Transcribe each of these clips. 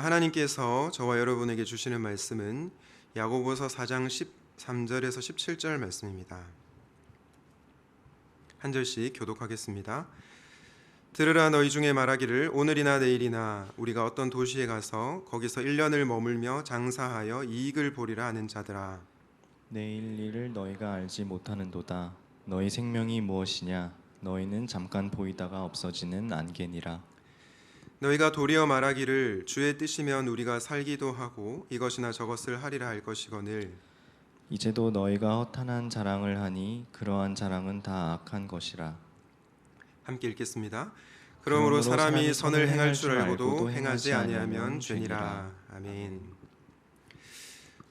오늘 하나님께서 저와 여러분에게 주시는 말씀은 야고보서 4장 13절에서 17절 말씀입니다. 한 절씩 교독하겠습니다. 들으라 너희 중에 말하기를 오늘이나 내일이나 우리가 어떤 도시에 가서 거기서 1년을 머물며 장사하여 이익을 보리라 하는 자들아, 내일 일을 너희가 알지 못하는도다. 너희 생명이 무엇이냐? 너희는 잠깐 보이다가 없어지는 안개니라. 너희가 도리어 말하기를 주의 뜻이면 우리가 살기도 하고 이것이나 저것을 하리라 할 것이거늘 이제도 너희가 허탄한 자랑을 하니 그러한 자랑은 다 악한 것이라. 함께 읽겠습니다. 그러므로 사람이 선을 행할 줄 알고도 행하지 아니하면 죄니라. 아멘.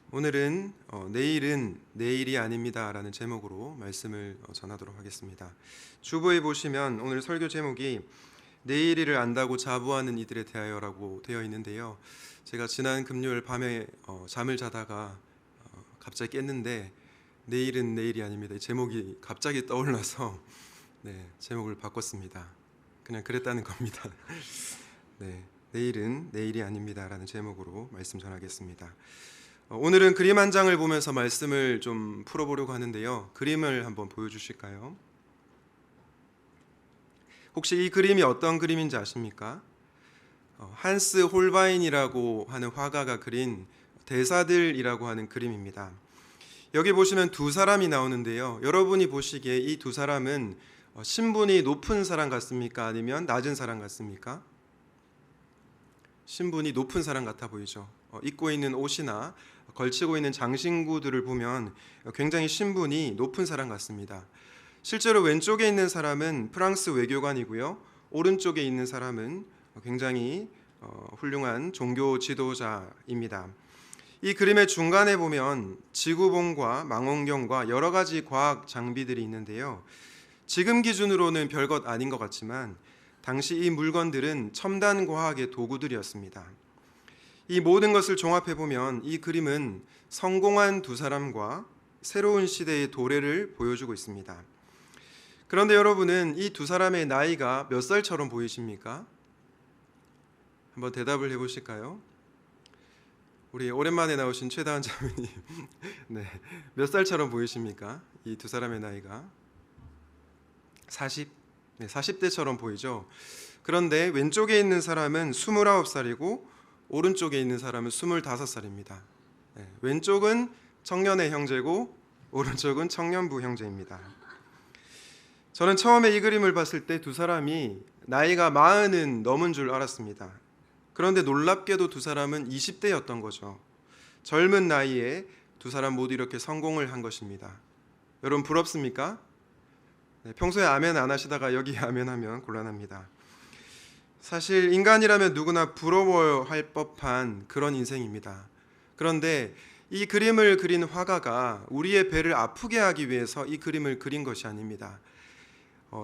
오늘은 내일은 내일이 아닙니다라는 제목으로 말씀을 전하도록 하겠습니다. 주보에 보시면 오늘 설교 제목이 내일을 안다고 자부하는 이들에 대하여라고 되어 있는데요. 제가 지난 금요일 밤에 잠을 자다가 갑자기 깼는데 내일은 내일이 아닙니다. 이 제목이 갑자기 떠올라서 제목을 바꿨습니다. 그냥 그랬다는 겁니다. 내일은 내일이 아닙니다라는 제목으로 말씀 전하겠습니다. 오늘은 그림 한 장을 보면서 말씀을 좀 풀어보려고 하는데요. 그림을 한번 보여주실까요? 혹시 이 그림이 어떤 그림인지 아십니까? 한스 홀바인이라고 하는 화가가 그린 대사들이라고 하는 그림입니다. 여기 보시면 두 사람이 나오는데요. 여러분이 보시기에 이 두 사람은 신분이 높은 사람 같습니까? 아니면 낮은 사람 같습니까? 신분이 높은 사람 같아 보이죠. 입고 있는 옷이나 걸치고 있는 장신구들을 보면 굉장히 신분이 높은 사람 같습니다. 실제로 왼쪽에 있는 사람은 프랑스 외교관이고요. 오른쪽에 있는 사람은 굉장히 훌륭한 종교 지도자입니다. 이 그림의 중간에 보면 지구본과 망원경과 여러 가지 과학 장비들이 있는데요. 지금 기준으로는 별것 아닌 것 같지만 당시 이 물건들은 첨단 과학의 도구들이었습니다. 이 모든 것을 종합해 보면 이 그림은 성공한 두 사람과 새로운 시대의 도래를 보여주고 있습니다. 그런데 여러분은 이 두 사람의 나이가 몇 살처럼 보이십니까? 한번 대답을 해보실까요? 우리 오랜만에 나오신 최다은 자매님, 몇 살처럼 보이십니까? 이 두 사람의 나이가 40대처럼 보이죠. 그런데 왼쪽에 있는 사람은 29살이고 오른쪽에 있는 사람은 25살입니다. 왼쪽은 청년의 형제고 오른쪽은 청년부 형제입니다. 저는 처음에 이 그림을 봤을 때 두 사람이 나이가 40은 넘은 줄 알았습니다. 그런데 놀랍게도 두 사람은 20대였던 거죠. 젊은 나이에 두 사람 모두 이렇게 성공을 한 것입니다. 여러분 부럽습니까? 평소에 아멘 안 하시다가 여기 아멘하면 곤란합니다. 사실 인간이라면 누구나 부러워할 법한 그런 인생입니다. 그런데 이 그림을 그린 화가가 우리의 배를 아프게 하기 위해서 이 그림을 그린 것이 아닙니다.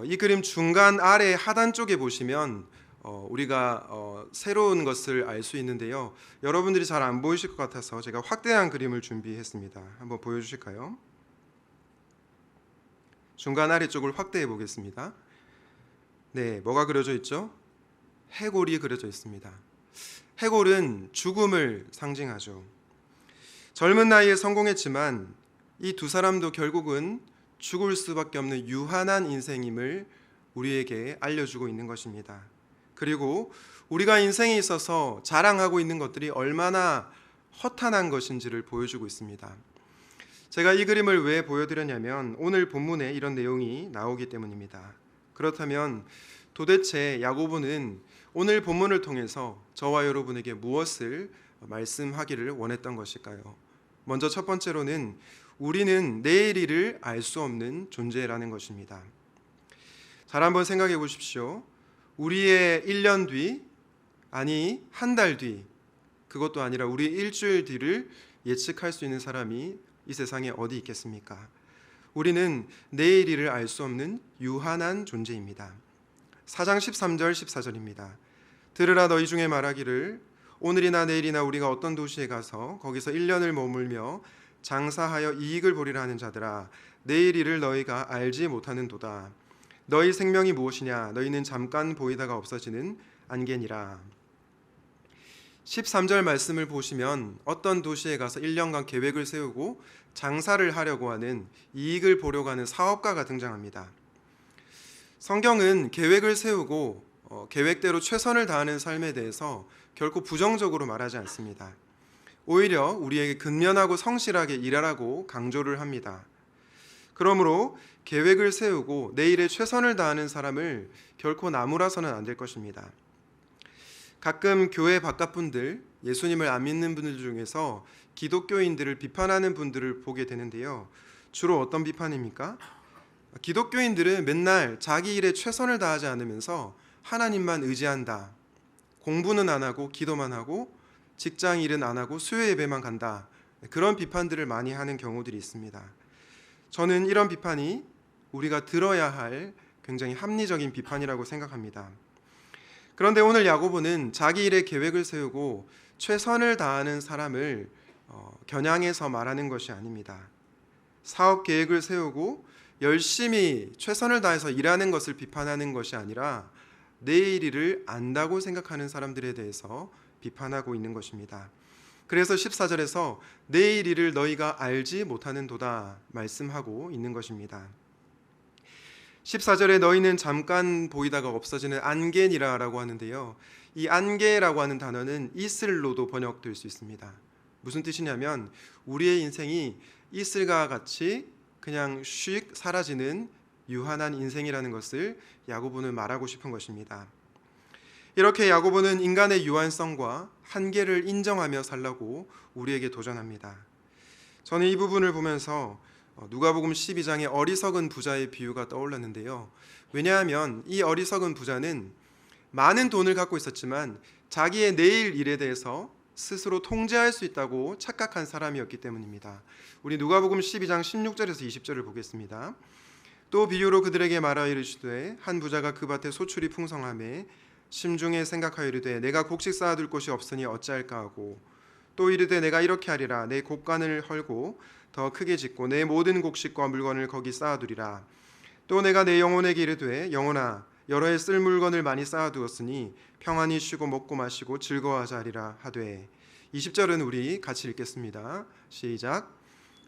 이 그림 중간 아래 하단 쪽에 보시면 우리가 새로운 것을 알 수 있는데요. 여러분들이 잘 안 보이실 것 같아서 제가 확대한 그림을 준비했습니다. 한번 보여주실까요? 중간 아래쪽을 확대해 보겠습니다. 뭐가 그려져 있죠? 해골이 그려져 있습니다. 해골은 죽음을 상징하죠. 젊은 나이에 성공했지만 이 두 사람도 결국은 죽을 수밖에 없는 유한한 인생임을 우리에게 알려주고 있는 것입니다. 그리고 우리가 인생에 있어서 자랑하고 있는 것들이 얼마나 허탄한 것인지를 보여주고 있습니다. 제가 이 그림을 왜 보여드렸냐면 오늘 본문에 이런 내용이 나오기 때문입니다. 그렇다면 도대체 야고보는 오늘 본문을 통해서 저와 여러분에게 무엇을 말씀하기를 원했던 것일까요? 먼저 첫 번째로는 우리는 내일 일을 알 수 없는 존재라는 것입니다. 잘 한번 생각해 보십시오. 우리의 1년 뒤, 아니 한 달 뒤, 그것도 아니라 우리 일주일 뒤를 예측할 수 있는 사람이 이 세상에 어디 있겠습니까? 우리는 내일 일을 알 수 없는 유한한 존재입니다. 4장 13절 14절입니다. 들으라 너희 중에 말하기를 오늘이나 내일이나 우리가 어떤 도시에 가서 거기서 1년을 머물며 장사하여 이익을 보리라 하는 자들아, 내일 일을 너희가 알지 못하는도다. 너희 생명이 무엇이냐? 너희는 잠깐 보이다가 없어지는 안개니라. 13절 말씀을 보시면 어떤 도시에 가서 1년간 계획을 세우고 장사를 하려고 하는, 이익을 보려고 하는 사업가가 등장합니다. 성경은 계획을 세우고 계획대로 최선을 다하는 삶에 대해서 결코 부정적으로 말하지 않습니다. 오히려 우리에게 근면하고 성실하게 일하라고 강조를 합니다. 그러므로 계획을 세우고 내일에 최선을 다하는 사람을 결코 나무라서는 안 될 것입니다. 가끔 교회 바깥 분들, 예수님을 안 믿는 분들 중에서 기독교인들을 비판하는 분들을 보게 되는데요. 주로 어떤 비판입니까? 기독교인들은 맨날 자기 일에 최선을 다하지 않으면서 하나님만 의지한다. 공부는 안 하고 기도만 하고 직장 일은 안 하고 수요 예배만 간다. 그런 비판들을 많이 하는 경우들이 있습니다. 저는 이런 비판이 우리가 들어야 할 굉장히 합리적인 비판이라고 생각합니다. 그런데 오늘 야고보는 자기 일에 계획을 세우고 최선을 다하는 사람을 겨냥해서 말하는 것이 아닙니다. 사업 계획을 세우고 열심히 최선을 다해서 일하는 것을 비판하는 것이 아니라 내일 일을 안다고 생각하는 사람들에 대해서 비판하고 있는 것입니다. 그래서 14절에서 내일 일을 너희가 알지 못하는도다 말씀하고 있는 것입니다. 14절에 너희는 잠깐 보이다가 없어지는 안개니라라고 하는데요. 이 안개라고 하는 단어는 이슬로도 번역될 수 있습니다. 무슨 뜻이냐면 우리의 인생이 이슬과 같이 그냥 슉 사라지는 유한한 인생이라는 것을 야고보는 말하고 싶은 것입니다. 이렇게 야고보는 인간의 유한성과 한계를 인정하며 살라고 우리에게 도전합니다. 저는 이 부분을 보면서 누가복음 12장의 어리석은 부자의 비유가 떠올랐는데요. 왜냐하면 이 어리석은 부자는 많은 돈을 갖고 있었지만 자기의 내일 일에 대해서 스스로 통제할 수 있다고 착각한 사람이었기 때문입니다. 우리 누가복음 12장 16절에서 20절을 보겠습니다. 또 비유로 그들에게 말하여 이르시되 한 부자가 그 밭에 소출이 풍성하매 심중에 생각하여 이르되 내가 곡식 쌓아둘 곳이 없으니 어찌할까 하고 또 이르되 내가 이렇게 하리라 내 곡간을 헐고 더 크게 짓고 내 모든 곡식과 물건을 거기 쌓아두리라. 또 내가 내 영혼에게 이르되 영혼아 여러 해 쓸 물건을 많이 쌓아두었으니 평안히 쉬고 먹고 마시고 즐거워하자 하리라 하되. 20절은 우리 같이 읽겠습니다. 시작.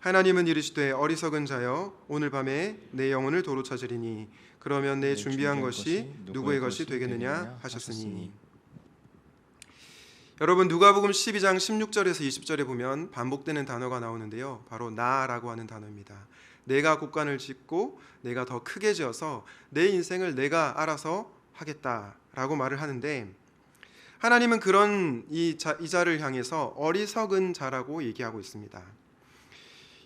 하나님은 이르시되 어리석은 자여 오늘 밤에 내 영혼을 도로 찾으리니 그러면 내 준비한 것이 누구의 것이 되겠느냐 하셨으니. 여러분 누가복음 12장 16절에서 20절에 보면 반복되는 단어가 나오는데요. 바로 나라고 하는 단어입니다. 내가 곡간을 짓고 내가 더 크게 지어서 내 인생을 내가 알아서 하겠다라고 말을 하는데 하나님은 그런 이 자를 향해서 어리석은 자라고 얘기하고 있습니다.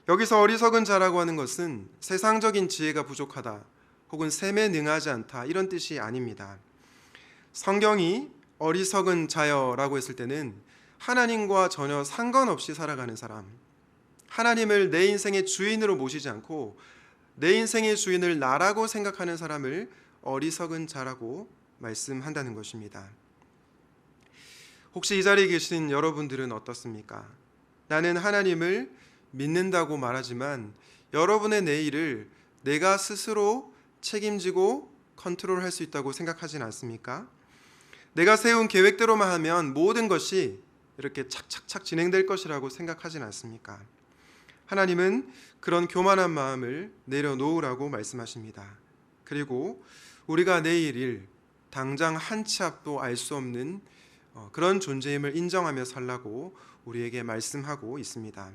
여기서 어리석은 자라고 하는 것은 세상적인 지혜가 부족하다 혹은 셈에 능하지 않다 이런 뜻이 아닙니다. 성경이 어리석은 자여라고 했을 때는 하나님과 전혀 상관없이 살아가는 사람, 하나님을 내 인생의 주인으로 모시지 않고 내 인생의 주인을 나라고 생각하는 사람을 어리석은 자라고 말씀한다는 것입니다. 혹시 이 자리에 계신 여러분들은 어떻습니까? 나는 하나님을 믿는다고 말하지만 여러분의 내일을 내가 스스로 책임지고 컨트롤할 수 있다고 생각하진 않습니까? 내가 세운 계획대로만 하면 모든 것이 이렇게 착착착 진행될 것이라고 생각하진 않습니까? 하나님은 그런 교만한 마음을 내려놓으라고 말씀하십니다. 그리고 우리가 내일 일, 당장 한 치 앞도 알 수 없는 그런 존재임을 인정하며 살라고 우리에게 말씀하고 있습니다.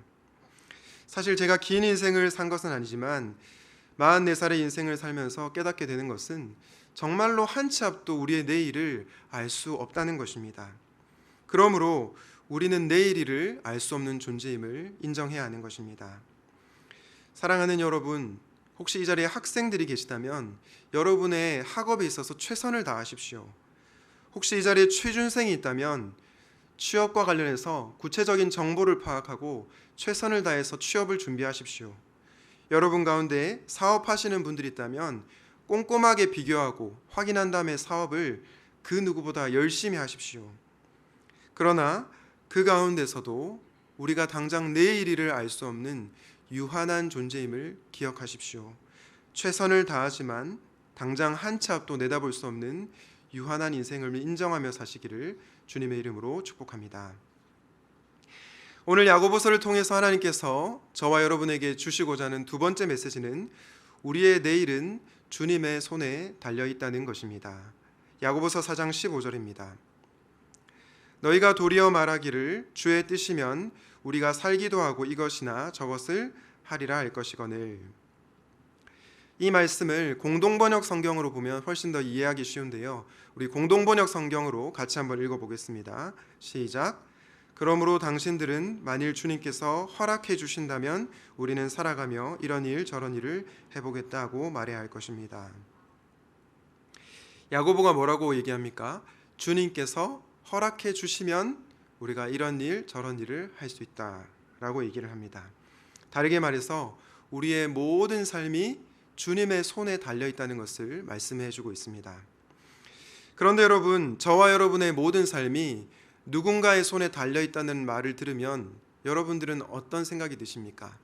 사실 제가 긴 인생을 산 것은 아니지만 44살의 인생을 살면서 깨닫게 되는 것은 정말로 한 치 앞도 우리의 내일을 알 수 없다는 것입니다. 그러므로 우리는 내일을 알 수 없는 존재임을 인정해야 하는 것입니다. 사랑하는 여러분, 혹시 이 자리에 학생들이 계시다면 여러분의 학업에 있어서 최선을 다하십시오. 혹시 이 자리에 취준생이 있다면 취업과 관련해서 구체적인 정보를 파악하고 최선을 다해서 취업을 준비하십시오. 여러분 가운데 사업하시는 분들이 있다면 꼼꼼하게 비교하고 확인한 다음에 사업을 그 누구보다 열심히 하십시오. 그러나 그 가운데서도 우리가 당장 내일 일을 알 수 없는 유한한 존재임을 기억하십시오. 최선을 다하지만 당장 한 치 앞도 내다볼 수 없는 유한한 인생을 인정하며 사시기를 주님의 이름으로 축복합니다. 오늘 야고보서를 통해서 하나님께서 저와 여러분에게 주시고자 하는 두 번째 메시지는 우리의 내일은 주님의 손에 달려 있다는 것입니다. 야고보서 4장 15절입니다. 너희가 도리어 말하기를 주의 뜻이면 우리가 살기도 하고 이것이나 저것을 하리라 할 것이거늘. 이 말씀을 공동번역 성경으로 보면 훨씬 더 이해하기 쉬운데요. 우리 공동번역 성경으로 같이 한번 읽어보겠습니다. 시작. 그러므로 당신들은 만일 주님께서 허락해 주신다면 우리는 살아가며 이런 일 저런 일을 해보겠다고 말해야 할 것입니다. 야고보가 뭐라고 얘기합니까? 주님께서 허락해 주시면 우리가 이런 일 저런 일을 할 수 있다라고 얘기를 합니다. 다르게 말해서 우리의 모든 삶이 주님의 손에 달려 있다는 것을 말씀해 주고 있습니다. 그런데 여러분, 저와 여러분의 모든 삶이 누군가의 손에 달려 있다는 말을 들으면 여러분들은 어떤 생각이 드십니까?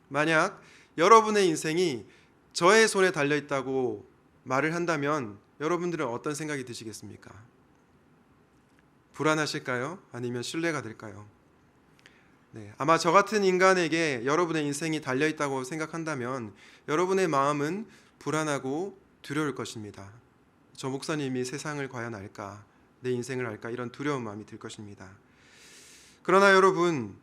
만약 여러분의 인생이 저의 손에 달려 있다고 말을 한다면 여러분들은 어떤 생각이 드시겠습니까? 불안하실까요? 아니면 신뢰가 될까요? 네, 아마 저 같은 인간에게 여러분의 인생이 달려 있다고 생각한다면 여러분의 마음은 불안하고 두려울 것입니다. 저 목사님이 세상을 과연 알까? 내 인생을 알까? 이런 두려운 마음이 들 것입니다. 그러나 여러분,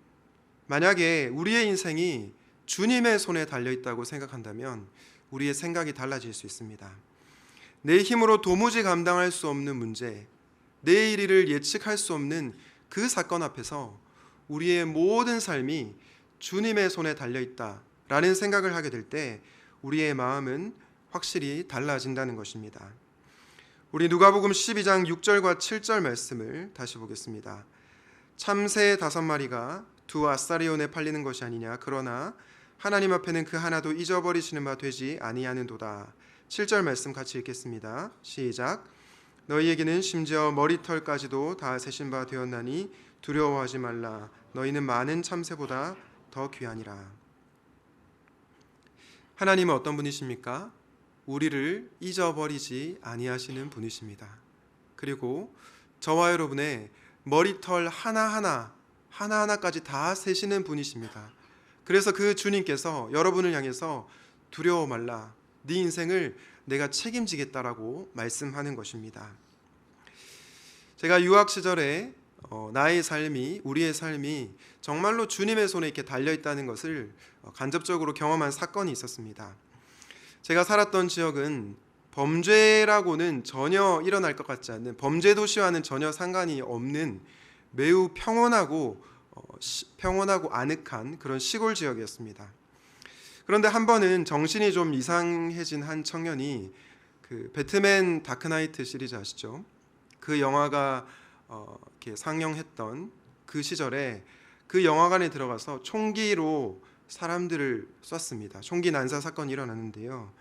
만약에 우리의 인생이 주님의 손에 달려 있다고 생각한다면 우리의 생각이 달라질 수 있습니다. 내 힘으로 도무지 감당할 수 없는 문제, 내일 일을 예측할 수 없는 그 사건 앞에서 우리의 모든 삶이 주님의 손에 달려 있다라는 생각을 하게 될 때 우리의 마음은 확실히 달라진다는 것입니다. 우리 누가복음 12장 6절과 7절 말씀을 다시 보겠습니다. 참새 5마리가 두 아사리온에 팔리는 것이 아니냐. 그러나 하나님 앞에는 그 하나도 잊어버리시는 바 되지 아니하는도다. 7절 말씀 같이 읽겠습니다. 시작. 너희에게는 심지어 머리털까지도 다 세신 바 되었나니 두려워하지 말라. 너희는 많은 참새보다 더 귀하니라. 하나님은 어떤 분이십니까? 우리를 잊어버리지 아니하시는 분이십니다. 그리고 저와 여러분의 머리털 하나하나까지 다 세시는 분이십니다. 그래서 그 주님께서 여러분을 향해서 두려워 말라. 네 인생을 내가 책임지겠다라고 말씀하는 것입니다. 제가 유학 시절에 나의 삶이, 우리의 삶이 정말로 주님의 손에 이렇게 달려 있다는 것을 간접적으로 경험한 사건이 있었습니다. 제가 살았던 지역은 범죄라고는 전혀 일어날 것 같지 않는, 범죄 도시와는 전혀 상관이 없는 매우 평온하고 아늑한 그런 시골 지역이었습니다. 그런데 한 번은 정신이 좀 이상해진 한 청년이 그 배트맨 다크나이트 시리즈 아시죠? 그 영화가 이렇게 상영했던 그 시절에 그 영화관에 들어가서 총기로 사람들을 쐈습니다. 총기 난사 사건이 일어났는데요.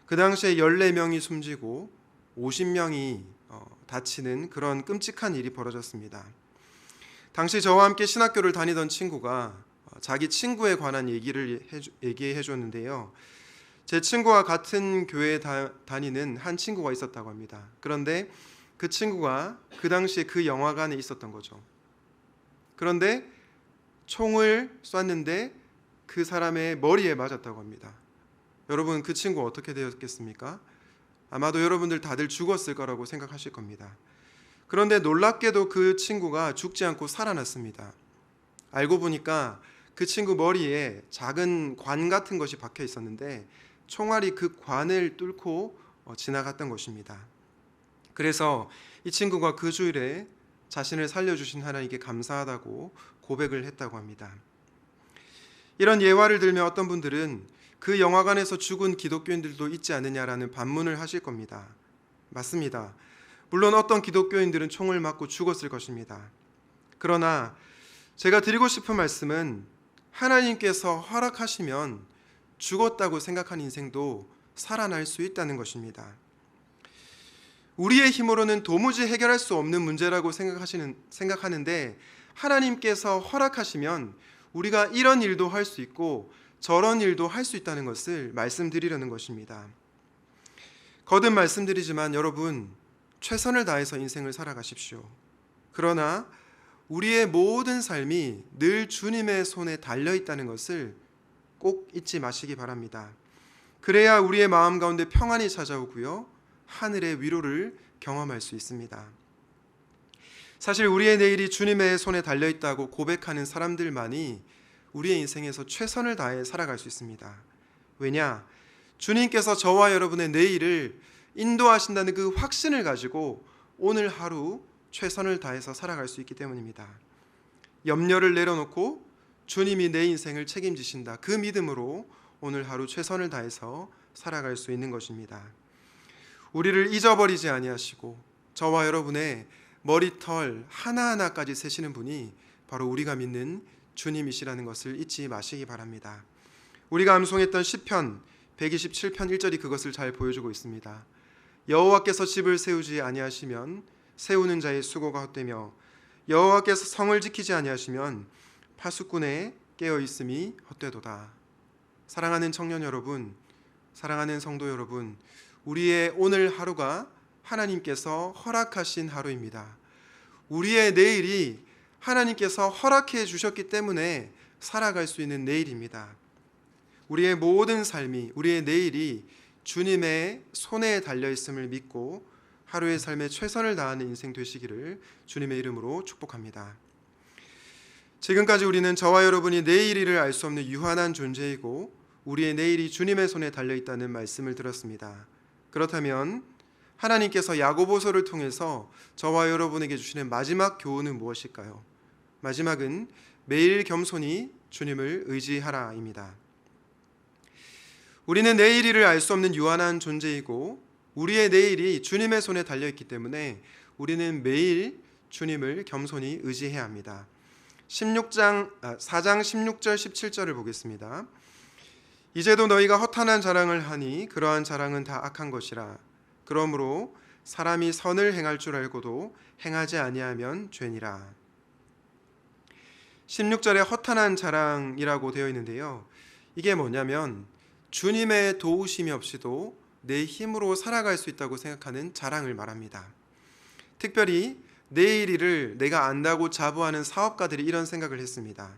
그 당시에 14명이 숨지고 50명이 다치는 그런 끔찍한 일이 벌어졌습니다. 당시 저와 함께 신학교를 다니던 친구가 자기 친구에 관한 얘기해 줬는데요. 제 친구와 같은 교회에 다니는 한 친구가 있었다고 합니다. 그런데 그 친구가 그 당시에 그 영화관에 있었던 거죠. 그런데 총을 쐈는데 그 사람의 머리에 맞았다고 합니다. 여러분, 그 친구 어떻게 되었겠습니까? 아마도 여러분들 다들 죽었을 거라고 생각하실 겁니다. 그런데 놀랍게도 그 친구가 죽지 않고 살아났습니다. 알고 보니까 그 친구 머리에 작은 관 같은 것이 박혀 있었는데 총알이 그 관을 뚫고 지나갔던 것입니다. 그래서 이 친구가 그 주일에 자신을 살려주신 하나님께 감사하다고 고백을 했다고 합니다. 이런 예화를 들며 어떤 분들은 그 영화관에서 죽은 기독교인들도 있지 않느냐라는 반문을 하실 겁니다. 맞습니다. 물론 어떤 기독교인들은 총을 맞고 죽었을 것입니다. 그러나 제가 드리고 싶은 말씀은 하나님께서 허락하시면 죽었다고 생각한 인생도 살아날 수 있다는 것입니다. 우리의 힘으로는 도무지 해결할 수 없는 문제라고 생각하는데 하나님께서 허락하시면 우리가 이런 일도 할 수 있고 저런 일도 할 수 있다는 것을 말씀드리려는 것입니다. 거듭 말씀드리지만 여러분, 최선을 다해서 인생을 살아가십시오. 그러나 우리의 모든 삶이 늘 주님의 손에 달려 있다는 것을 꼭 잊지 마시기 바랍니다. 그래야 우리의 마음 가운데 평안이 찾아오고요, 하늘의 위로를 경험할 수 있습니다. 사실 우리의 내일이 주님의 손에 달려 있다고 고백하는 사람들만이 우리의 인생에서 최선을 다해 살아갈 수 있습니다. 왜냐? 주님께서 저와 여러분의 내일을 인도하신다는 그 확신을 가지고 오늘 하루 최선을 다해서 살아갈 수 있기 때문입니다. 염려를 내려놓고 주님이 내 인생을 책임지신다, 그 믿음으로 오늘 하루 최선을 다해서 살아갈 수 있는 것입니다. 우리를 잊어버리지 아니하시고 저와 여러분의 머리털 하나하나까지 세시는 분이 바로 우리가 믿는 주님이시라는 것을 잊지 마시기 바랍니다. 우리가 암송했던 시편 127편 1절이 그것을 잘 보여주고 있습니다. 여호와께서 집을 세우지 아니하시면 세우는 자의 수고가 헛되며 여호와께서 성을 지키지 아니하시면 파수꾼의 깨어 있음이 헛되도다. 사랑하는 청년 여러분, 사랑하는 성도 여러분, 우리의 오늘 하루가 하나님께서 허락하신 하루입니다. 우리의 내일이 하나님께서 허락해 주셨기 때문에 살아갈 수 있는 내일입니다. 우리의 모든 삶이, 우리의 내일이 주님의 손에 달려 있음을 믿고 하루의 삶에 최선을 다하는 인생 되시기를 주님의 이름으로 축복합니다. 지금까지 우리는 저와 여러분이 내일을 알 수 없는 유한한 존재이고 우리의 내일이 주님의 손에 달려 있다는 말씀을 들었습니다. 그렇다면 하나님께서 야고보서를 통해서 저와 여러분에게 주시는 마지막 교훈은 무엇일까요? 마지막은 매일 겸손히 주님을 의지하라입니다. 우리는 내일을 알 수 없는 유한한 존재이고 우리의 내일이 주님의 손에 달려 있기 때문에 우리는 매일 주님을 겸손히 의지해야 합니다. 4장 16절 17절을 보겠습니다. 이제도 너희가 허탄한 자랑을 하니 그러한 자랑은 다 악한 것이라. 그러므로 사람이 선을 행할 줄 알고도 행하지 아니하면 죄니라. 16절에 허탄한 자랑이라고 되어 있는데요, 이게 뭐냐면 주님의 도우심이 없이도 내 힘으로 살아갈 수 있다고 생각하는 자랑을 말합니다. 특별히 내일 일을 내가 안다고 자부하는 사업가들이 이런 생각을 했습니다.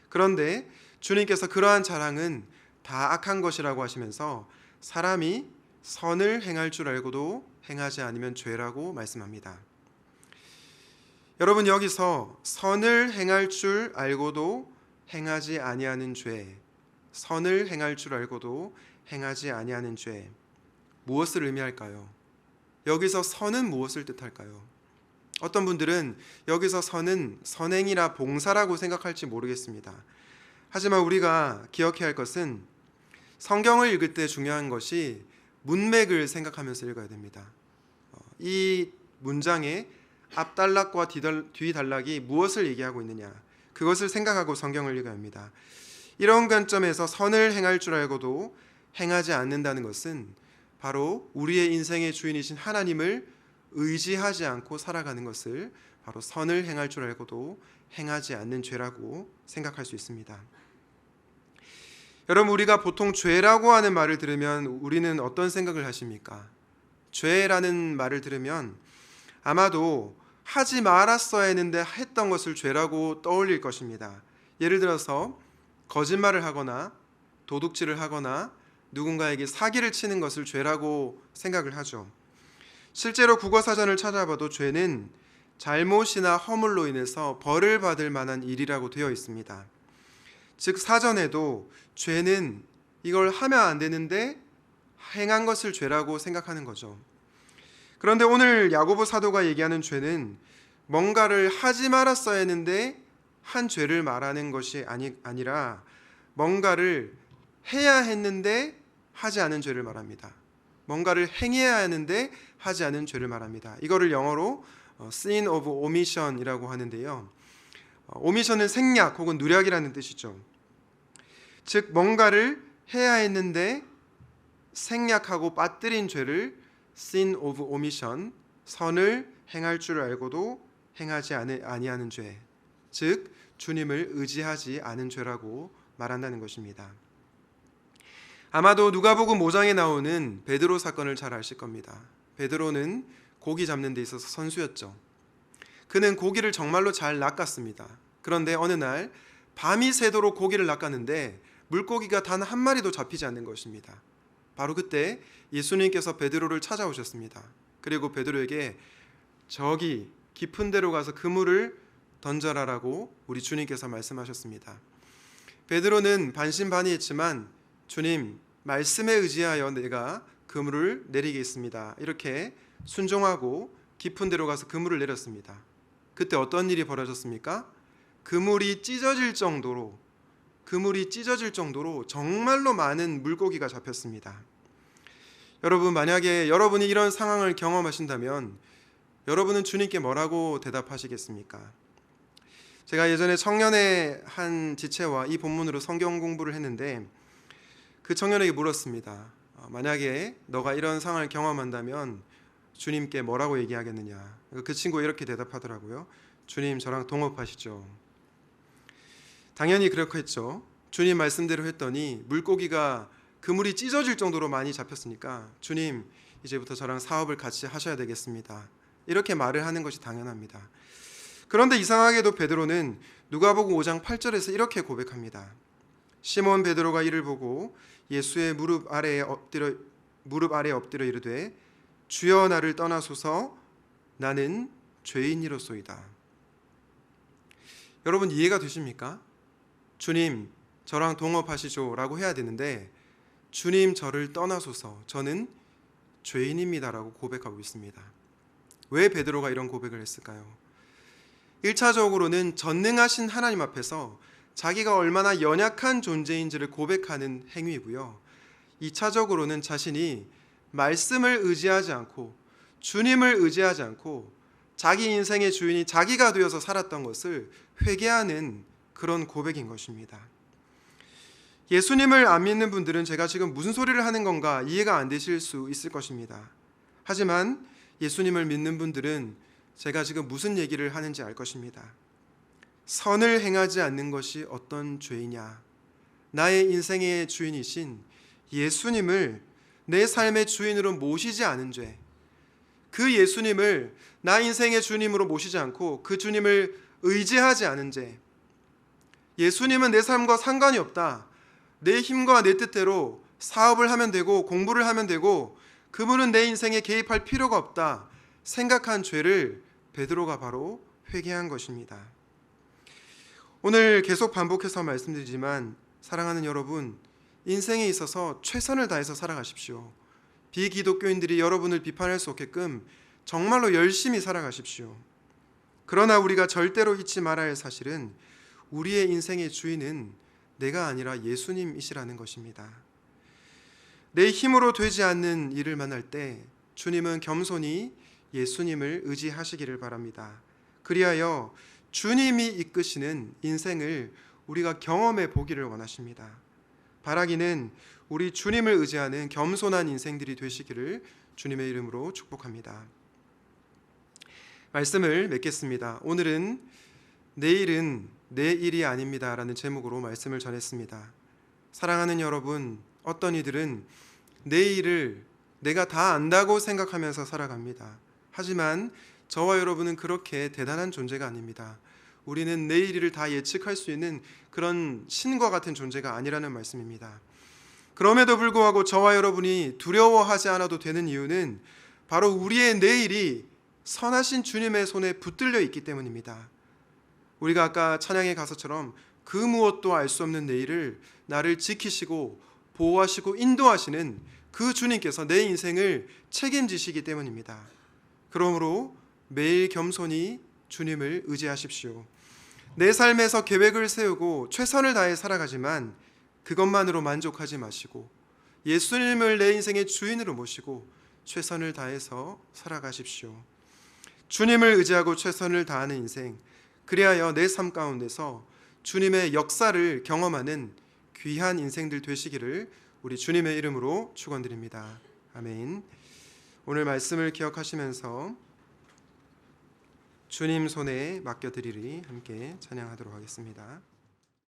그런데 주님께서 그러한 자랑은 다 악한 것이라고 하시면서 사람이 선을 행할 줄 알고도 행하지 않으면 죄라고 말씀합니다. 여러분, 여기서 선을 행할 줄 알고도 행하지 아니하는 죄, 선을 행할 줄 알고도 행하지 아니하는 죄, 무엇을 의미할까요? 여기서 선은 무엇을 뜻할까요? 어떤 분들은 여기서 선은 선행이나 봉사라고 생각할지 모르겠습니다. 하지만 우리가 기억해야 할 것은 성경을 읽을 때 중요한 것이 문맥을 생각하면서 읽어야 됩니다. 이 문장의 앞단락과 뒤단락이 무엇을 얘기하고 있느냐, 그것을 생각하고 성경을 읽어야 합니다. 이런 관점에서 선을 행할 줄 알고도 행하지 않는다는 것은 바로 우리의 인생의 주인이신 하나님을 의지하지 않고 살아가는 것을 바로 선을 행할 줄 알고도 행하지 않는 죄라고 생각할 수 있습니다. 여러분, 우리가 보통 죄라고 하는 말을 들으면 우리는 어떤 생각을 하십니까? 죄라는 말을 들으면 아마도 하지 말았어야 했는데 했던 것을 죄라고 떠올릴 것입니다. 예를 들어서 거짓말을 하거나 도둑질을 하거나 누군가에게 사기를 치는 것을 죄라고 생각을 하죠. 실제로 국어사전을 찾아봐도 죄는 잘못이나 허물로 인해서 벌을 받을 만한 일이라고 되어 있습니다. 즉 사전에도 죄는 이걸 하면 안 되는데 행한 것을 죄라고 생각하는 거죠. 그런데 오늘 야고보 사도가 얘기하는 죄는 뭔가를 하지 말았어야 했는데 한 죄를 말하는 것이 아니라 뭔가를 해야 했는데 하지 않은 죄를 말합니다. 뭔가를 행해야 하는데 하지 않은 죄를 말합니다. 이거를 영어로 sin of omission이라고 하는데요, 오미션은 생략 혹은 누락이라는 뜻이죠. 즉 뭔가를 해야 했는데 생략하고 빠뜨린 죄를 sin of omission, 선을 행할 줄 알고도 행하지 아니하는 죄, 즉 주님을 의지하지 않은 죄라고 말한다는 것입니다. 아마도 누가복음 5장에 나오는 베드로 사건을 잘 아실 겁니다. 베드로는 고기 잡는 데 있어서 선수였죠. 그는 고기를 정말로 잘 낚았습니다. 그런데 어느 날 밤이 새도록 고기를 낚았는데 물고기가 단 한 마리도 잡히지 않는 것입니다. 바로 그때 예수님께서 베드로를 찾아오셨습니다. 그리고 베드로에게 저기 깊은 데로 가서 그물을 던져라라고 우리 주님께서 말씀하셨습니다. 베드로는 반신반의했지만 주님, 말씀에 의지하여 내가 그물을 내리겠습니다. 이렇게 순종하고 깊은 데로 가서 그물을 내렸습니다. 그때 어떤 일이 벌어졌습니까? 그물이 찢어질 정도로 정말로 많은 물고기가 잡혔습니다. 여러분, 만약에 여러분이 이런 상황을 경험하신다면 여러분은 주님께 뭐라고 대답하시겠습니까? 제가 예전에 청년의 한 지체와 이 본문으로 성경 공부를 했는데 그 청년에게 물었습니다. 만약에 너가 이런 상황을 경험한다면 주님께 뭐라고 얘기하겠느냐? 그 친구가 이렇게 대답하더라고요. 주님, 저랑 동업하시죠. 당연히 그렇게 했죠. 주님 말씀대로 했더니 물고기가 그물이 찢어질 정도로 많이 잡혔으니까 주님, 이제부터 저랑 사업을 같이 하셔야 되겠습니다. 이렇게 말을 하는 것이 당연합니다. 그런데 이상하게도 베드로는 누가복음 5장 8절에서 이렇게 고백합니다. 시몬 베드로가 이를 보고 예수의 무릎 아래에 엎드려 이르되 주여 나를 떠나소서 나는 죄인이로소이다. 여러분, 이해가 되십니까? 주님, 저랑 동업하시죠 라고 해야 되는데 주님, 저를 떠나소서 저는 죄인입니다라고 고백하고 있습니다. 왜 베드로가 이런 고백을 했을까요? 1차적으로는 전능하신 하나님 앞에서 자기가 얼마나 연약한 존재인지를 고백하는 행위이고요. 2차적으로는 자신이 말씀을 의지하지 않고 주님을 의지하지 않고 자기 인생의 주인이 자기가 되어서 살았던 것을 회개하는 그런 고백인 것입니다. 예수님을 안 믿는 분들은 제가 지금 무슨 소리를 하는 건가 이해가 안 되실 수 있을 것입니다. 하지만 예수님을 믿는 분들은 제가 지금 무슨 얘기를 하는지 알 것입니다. 선을 행하지 않는 것이 어떤 죄이냐? 나의 인생의 주인이신 예수님을 내 삶의 주인으로 모시지 않은 죄, 그 예수님을 나 인생의 주님으로 모시지 않고 그 주님을 의지하지 않은 죄, 예수님은 내 삶과 상관이 없다, 내 힘과 내 뜻대로 사업을 하면 되고 공부를 하면 되고 그분은 내 인생에 개입할 필요가 없다 생각한 죄를 베드로가 바로 회개한 것입니다. 오늘 계속 반복해서 말씀드리지만 사랑하는 여러분, 인생에 있어서 최선을 다해서 살아가십시오. 비기독교인들이 여러분을 비판할 수 없게끔 정말로 열심히 살아가십시오. 그러나 우리가 절대로 잊지 말아야 할 사실은 우리의 인생의 주인은 내가 아니라 예수님이시라는 것입니다. 내 힘으로 되지 않는 일을 만날 때 주님은 겸손히 예수님을 의지하시기를 바랍니다. 그리하여 주님이 이끄시는 인생을 우리가 경험해 보기를 원하십니다. 바라기는 우리 주님을 의지하는 겸손한 인생들이 되시기를 주님의 이름으로 축복합니다. 말씀을 맺겠습니다. 오늘은 내일은 내 일이 아닙니다 라는 제목으로 말씀을 전했습니다. 사랑하는 여러분, 어떤 이들은 내일을 내가 다 안다고 생각하면서 살아갑니다. 하지만 저와 여러분은 그렇게 대단한 존재가 아닙니다. 우리는 내일을 다 예측할 수 있는 그런 신과 같은 존재가 아니라는 말씀입니다. 그럼에도 불구하고 저와 여러분이 두려워하지 않아도 되는 이유는 바로 우리의 내일이 선하신 주님의 손에 붙들려 있기 때문입니다. 우리가 아까 찬양의 가사처럼 그 무엇도 알 수 없는 내일을 나를 지키시고 보호하시고 인도하시는 그 주님께서 내 인생을 책임지시기 때문입니다. 그러므로 매일 겸손히 주님을 의지하십시오. 내 삶에서 계획을 세우고 최선을 다해 살아가지만 그것만으로 만족하지 마시고 예수님을 내 인생의 주인으로 모시고 최선을 다해서 살아가십시오. 주님을 의지하고 최선을 다하는 인생, 그리하여 내 삶 가운데서 주님의 역사를 경험하는 귀한 인생들 되시기를 우리 주님의 이름으로 축원드립니다. 아멘. 오늘 말씀을 기억하시면서 주님 손에 맡겨드리리 함께 찬양하도록 하겠습니다.